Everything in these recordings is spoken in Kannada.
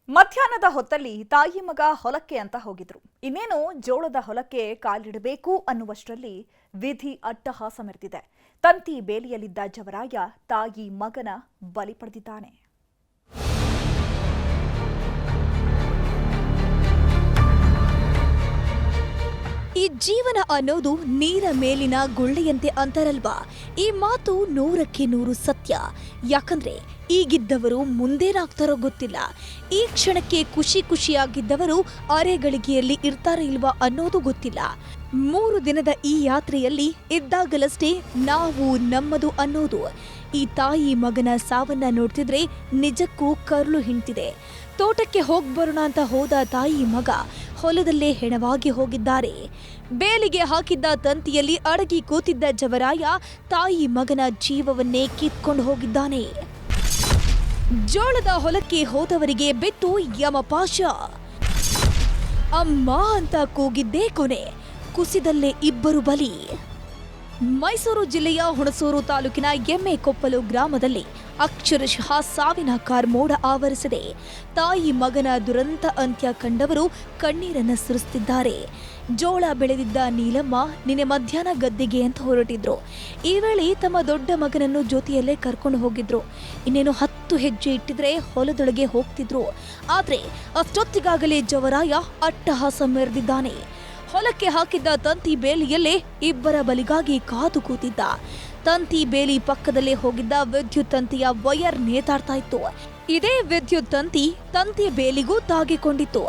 ಮಧ್ಯಾಹ್ನದ ಹೊತ್ತಲ್ಲಿ ತಾಯಿ ಮಗ ಹೊಲಕ್ಕೆ ಅಂತ ಹೋಗಿದ್ರು. ಇನ್ನೇನು ಜೋಳದ ಹೊಲಕ್ಕೆ ಕಾಲಿಡಬೇಕು ಅನ್ನುವಷ್ಟರಲ್ಲಿ ವಿಧಿ ಅಟ್ಟಹಾಸ ಮೆರೆದಿದೆ. ತಂತಿ ಬೇಲಿಯಲ್ಲಿದ್ದ ಜವರಾಯ ತಾಯಿ ಮಗನ ಬಲಿ ಪಡೆದಿದ್ದಾನೆ. ಈ ಜೀವನ ಅನ್ನೋದು ನೀರ ಮೇಲಿನ ಗುಳ್ಳೆಯಂತೆ ಅಂತಾರಲ್ವಾ? ಈ ಮಾತು 100ಕ್ಕೆ 100 ಸತ್ಯ. ಯಾಕಂದ್ರೆ ಈಗಿದ್ದವರು ಮುಂದೇನಾಗ್ತಾರೋ ಗೊತ್ತಿಲ್ಲ. ಈ ಕ್ಷಣಕ್ಕೆ ಖುಷಿಯಾಗಿದ್ದವರು ಅರೆಗಳಿಗೆಯಲ್ಲಿ ಇರ್ತಾರೋ ಇಲ್ವಾ ಅನ್ನೋದು ಗೊತ್ತಿಲ್ಲ. 3 ದಿನದ ಈ ಯಾತ್ರೆಯಲ್ಲಿ ಇದ್ದಾಗಲಷ್ಟೇ ನಾವು ನಮ್ಮದು ಅನ್ನೋದು. ಈ ತಾಯಿ ಮಗನ ಸಾವನ್ನ ನೋಡ್ತಿದ್ರೆ ನಿಜಕ್ಕೂ ಕರುಳು ಹಿಂಡ್ತಿದೆ. ತೋಟಕ್ಕೆ ಹೋಗ್ಬರೋಣ ಅಂತ ಹೋದ ತಾಯಿ ಮಗ ಹೊಲದಲ್ಲೇ ಹೆಣವಾಗಿ ಹೋಗಿದ್ದಾರೆ. ಬೇಲಿಗೆ ಹಾಕಿದ್ದ ತಂತಿಯಲ್ಲಿ ಅಡಗಿ ಕೂತಿದ್ದ ಜವರಾಯ ತಾಯಿ ಮಗನ ಜೀವವನ್ನೇ ಕಿತ್ಕೊಂಡು ಹೋಗಿದ್ದಾನೆ. ಜೋಳದ ಹೊಲಕ್ಕೆ ಹೋದವರಿಗೆ ಬೆತ್ತು ಯಮಪಾಶ. ಅಮ್ಮ ಅಂತ ಕೂಗಿದ್ದೇ ಕೊನೆ, ಕುಸಿದಲ್ಲೇ ಇಬ್ಬರು ಬಲಿ. ಮೈಸೂರು ಜಿಲ್ಲೆಯ ಹುಣಸೂರು ತಾಲೂಕಿನ ಎಮ್ಮೆಕೊಪ್ಪಲು ಗ್ರಾಮದಲ್ಲಿ ಅಕ್ಷರಶಃ ಸಾವಿನ ಕಾರ್ಮೋಡ ಆವರಿಸಿದೆ. ತಾಯಿ ಮಗನ ದುರಂತ ಅಂತ್ಯ ಕಂಡವರು ಕಣ್ಣೀರನ್ನ ಸುರಿಸುತ್ತಿದ್ದಾರೆ. ಜೋಳ ಬೆಳೆದಿದ್ದ ನೀಲಮ್ಮ ನಿನ್ನೆ ಮಧ್ಯಾಹ್ನ ಗದ್ದೆಗೆ ಅಂತ ಹೊರಟಿದ್ರು. ಈ ವೇಳೆ ತಮ್ಮ ದೊಡ್ಡ ಮಗನನ್ನು ಜೊತೆಯಲ್ಲೇ ಕರ್ಕೊಂಡು ಹೋಗಿದ್ರು. ಇನ್ನೇನು 10 ಹೆಜ್ಜೆ ಇಟ್ಟಿದ್ರೆ ಹೊಲದೊಳಗೆ ಹೋಗ್ತಿದ್ರು. ಆದ್ರೆ ಅಷ್ಟೊತ್ತಿಗಾಗಲೇ ಜವರಾಯ ಅಟ್ಟಹಾಸ ಮೆರೆದಿದ್ದಾನೆ. ಹೊಲಕ್ಕೆ ಹಾಕಿದ್ದ ತಂತಿ ಬೇಲಿಯಲ್ಲೇ ಇಬ್ಬರ ಬಲಿಗಾಗಿ ಕಾದು ಕೂತಿದ್ದ. ತಂತಿ ಬೇಲಿ ಪಕ್ಕದಲ್ಲೇ ಹೋಗಿದ್ದ ವಿದ್ಯುತ್ ತಂತಿಯ ವಯರ್ ನೇತಾಡ್ತಾ ಇತ್ತು. ಇದೇ ವಿದ್ಯುತ್ ತಂತಿ ಬೇಲಿಗೂ ತಾಗಿಕೊಂಡಿತ್ತು.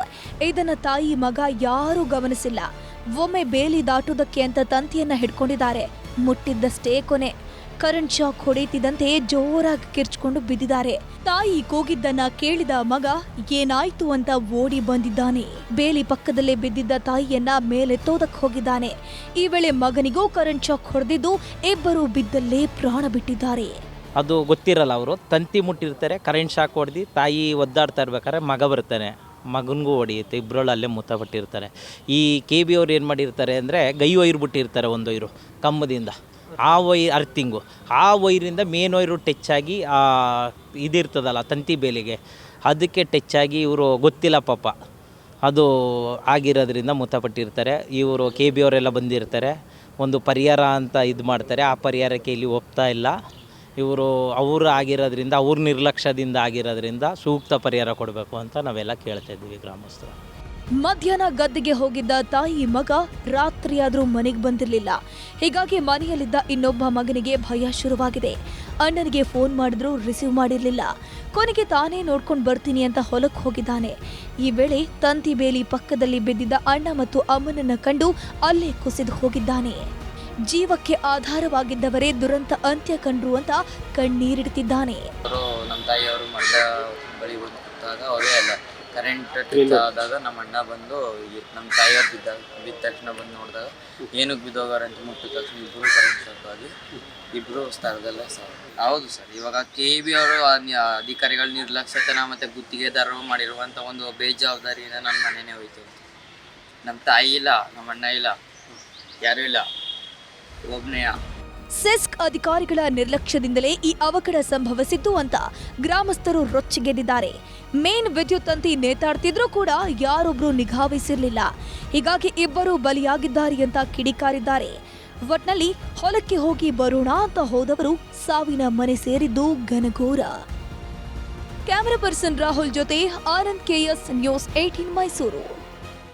ಇದನ್ನ ತಾಯಿ ಮಗ ಯಾರೂ ಗಮನಿಸಿಲ್ಲ. ಒಮ್ಮೆ ಬೇಲಿ ದಾಟುವುದಕ್ಕೆ ಅಂತ ತಂತಿಯನ್ನ ಹಿಡ್ಕೊಂಡಿದ್ದಾರೆ. ಮುಟ್ಟಿದ್ದಷ್ಟೇ ಕೊನೆ. ಕರೆಂಟ್ ಶಾಕ್ ಹೊಡೆಯುತ್ತಿದ್ದಂತೆ ಜೋರಾಗಿ ಕಿರ್ಚ್ಕೊಂಡು ಬಿದ್ದಿದ್ದಾರೆ. ತಾಯಿ ಕೂಗಿದ್ದನ್ನ ಕೇಳಿದ ಮಗ ಏನಾಯ್ತು ಅಂತ ಓಡಿ ಬಂದಿದ್ದಾನೆ. ಬೇಲಿ ಪಕ್ಕದಲ್ಲೇ ಬಿದ್ದಿದ್ದ ತಾಯಿಯನ್ನ ಮೇಲೆತ್ತೋದಕ್ಕೆ ಹೋಗಿದ್ದಾನೆ. ಈ ವೇಳೆ ಮಗನಿಗೂ ಕರೆಂಟ್ ಶಾಕ್ ಹೊಡೆದಿದ್ದು ಇಬ್ಬರು ಬಿದ್ದಲ್ಲೇ ಪ್ರಾಣ ಬಿಟ್ಟಿದ್ದಾರೆ. ಅದು ಗೊತ್ತಿರಲ್ಲ, ಅವರು ತಂತಿ ಮುಟ್ಟಿರ್ತಾರೆ, ಕರೆಂಟ್ ಶಾಕ್ ಹೊಡೆದು ತಾಯಿ ಒದ್ದಾಡ್ತಾ ಇರ್ಬೇಕಾದ್ರೆ ಮಗ ಬರ್ತಾನೆ, ಮಗನಿಗೂ ಹೊಡೆಯುತ್ತೆ. ಇಬ್ಬರೊಳು ಅಲ್ಲೇ ಮುತ್ತಬಿಟ್ಟಿರ್ತಾರೆ. ಈ KB ಅವ್ರು ಏನು ಮಾಡಿರ್ತಾರೆ ಅಂದರೆ ಒಯ್ರು ಬಿಟ್ಟಿರ್ತಾರೆ, ಒಂದು ಒಯ್ರು ಕಂಬದಿಂದ. ಆ ಅರ್ಥಿಂಗು, ಆ ವೈರಿಂದ ಮೇನ್ ವೈರು ಟಚ್ ಆಗಿ ಇದಿರ್ತದಲ್ಲ ತಂತಿ ಬೇಲಿಗೆ, ಅದಕ್ಕೆ ಟಚ್ ಆಗಿ ಇವರು ಗೊತ್ತಿಲ್ಲ ಪಾಪ, ಅದು ಆಗಿರೋದ್ರಿಂದ ಮೃತಪಟ್ಟಿರ್ತಾರೆ. ಇವರು KB ಅವರೆಲ್ಲ ಬಂದಿರ್ತಾರೆ, ಒಂದು ಪರಿಹಾರ ಅಂತ ಇದು ಮಾಡ್ತಾರೆ. ಆ ಪರಿಹಾರಕ್ಕೆ ಇಲ್ಲಿ ಒಪ್ತಾ ಇಲ್ಲ ಇವರು. ಅವರು ಆಗಿರೋದ್ರಿಂದ, ಅವ್ರ ನಿರ್ಲಕ್ಷ್ಯದಿಂದ ಆಗಿರೋದ್ರಿಂದ ಸೂಕ್ತ ಪರಿಹಾರ ಕೊಡಬೇಕು ಅಂತ ನಾವೆಲ್ಲ ಕೇಳ್ತಾ ಇದ್ದೀವಿ ಗ್ರಾಮಸ್ಥರು. ಮಧ್ಯಾಹ್ನ ಗದ್ದೆಗೆ ಹೋಗಿದ್ದ ತಾಯಿ ಮಗ ರಾತ್ರಿಯಾದ್ರೂ ಮನೆಗೆ ಬಂದಿರಲಿಲ್ಲ. ಹೀಗಾಗಿ ಮನೆಯಲ್ಲಿದ್ದ ಇನ್ನೊಬ್ಬ ಮಗನಿಗೆ ಭಯ ಶುರುವಾಗಿದೆ. ಅಣ್ಣನಿಗೆ ಫೋನ್ ಮಾಡಿದ್ರೂ ರಿಸೀವ್ ಮಾಡಿರಲಿಲ್ಲ. ಕೊನೆಗೆ ತಾನೇ ನೋಡ್ಕೊಂಡು ಬರ್ತೀನಿ ಅಂತ ಹೊಲಕ್ಕೆ ಹೋಗಿದ್ದಾನೆ. ಈ ವೇಳೆ ತಂತಿ ಬೇಲಿ ಪಕ್ಕದಲ್ಲಿ ಬಿದ್ದಿದ್ದ ಅಣ್ಣ ಮತ್ತು ಅಮ್ಮನನ್ನ ಕಂಡು ಅಲ್ಲೇ ಕುಸಿದು ಹೋಗಿದ್ದಾನೆ. ಜೀವಕ್ಕೆ ಆಧಾರವಾಗಿದ್ದವರೇ ದುರಂತ ಅಂತ್ಯ ಕಂಡ್ರು ಅಂತ ಕಣ್ಣೀರಿಡ್ತಿದ್ದಾನೆ. ನಮ್ಮ ತಾಯಿಯವರು ಮರದ ಬಳಿ ಬಂದಾಗ ಅವರೇ ಅಲ್ಲ, ಕರೆಂಟ್ ಟಚ್ ಆದಾಗ ನಮ್ಮ ಅಣ್ಣ ಬಂದು ನಮ್ಮ ತಾಯಿಯವ್ರು ಬಿದ್ದ ತಕ್ಷಣ ಬಂದು ನೋಡಿದಾಗ ಏನಕ್ಕೆ ಬಿದ್ದೋಗಾರ ಅಂತ ಮುಟ್ಟಿದ ತಕ್ಷಣ ಇಬ್ಬರು ಕರೆಂಟ್ ಶಾಕ್ ಆಗಿ ಇಬ್ಬರು ಸ್ಥಳದಲ್ಲೇ ಸರ್. ಹೌದು ಸರ್, ಇವಾಗ KB ಅವರು ಅಧಿಕಾರಿಗಳ ನಿರ್ಲಕ್ಷ್ಯತನ ಮತ್ತು ಗುತ್ತಿಗೆದಾರರು ಮಾಡಿರುವಂಥ ಒಂದು ಬೇಜವಾಬ್ದಾರಿಯಿಂದ ನನ್ನ ಮನೆಯೇ ಹೋಯ್ತು. ನಮ್ಮ ತಾಯಿ ಇಲ್ಲ, ನಮ್ಮ ಅಣ್ಣ ಇಲ್ಲ, ಯಾರೂ ಇಲ್ಲ, ಒಬ್ಬನೇ. ಸೆಸ್ಕ್ ಅಧಿಕಾರಿಗಳ ನಿರ್ಲಕ್ಷ್ಯದಿಂದಲೇ ಈ ಅವಘಡ ಸಂಭವಿಸಿದ್ದು ಅಂತ ಗ್ರಾಮಸ್ಥರು ರೊಚ್ಚಿಗೆದ್ದಿದ್ದಾರೆ. ಮೇನ್ ವಿದ್ಯುತ್ ತಂತಿ ನೇತಾಡ್ತಿದ್ರೂ ಕೂಡ ಯಾರೊಬ್ರು ನಿಗಾವಹಿಸಿರಲಿಲ್ಲ. ಹೀಗಾಗಿ ಇಬ್ಬರು ಬಲಿಯಾಗಿದ್ದಾರೆ ಅಂತ ಕಿಡಿಕಾರಿದ್ದಾರೆ. ಒಟ್ನಲ್ಲಿ ಹೊಲಕ್ಕೆ ಹೋಗಿ ಬರೋಣ ಅಂತ ಹೋದವರು ಸಾವಿನ ಮನೆ ಸೇರಿದ್ದು ಘನಘೋರ. ಕ್ಯಾಮರಾ ಪರ್ಸನ್ ರಾಹುಲ್ ಜೊತೆ ಆನಂದ್ KS, ನ್ಯೂಸ್ 18 ಮೈಸೂರು.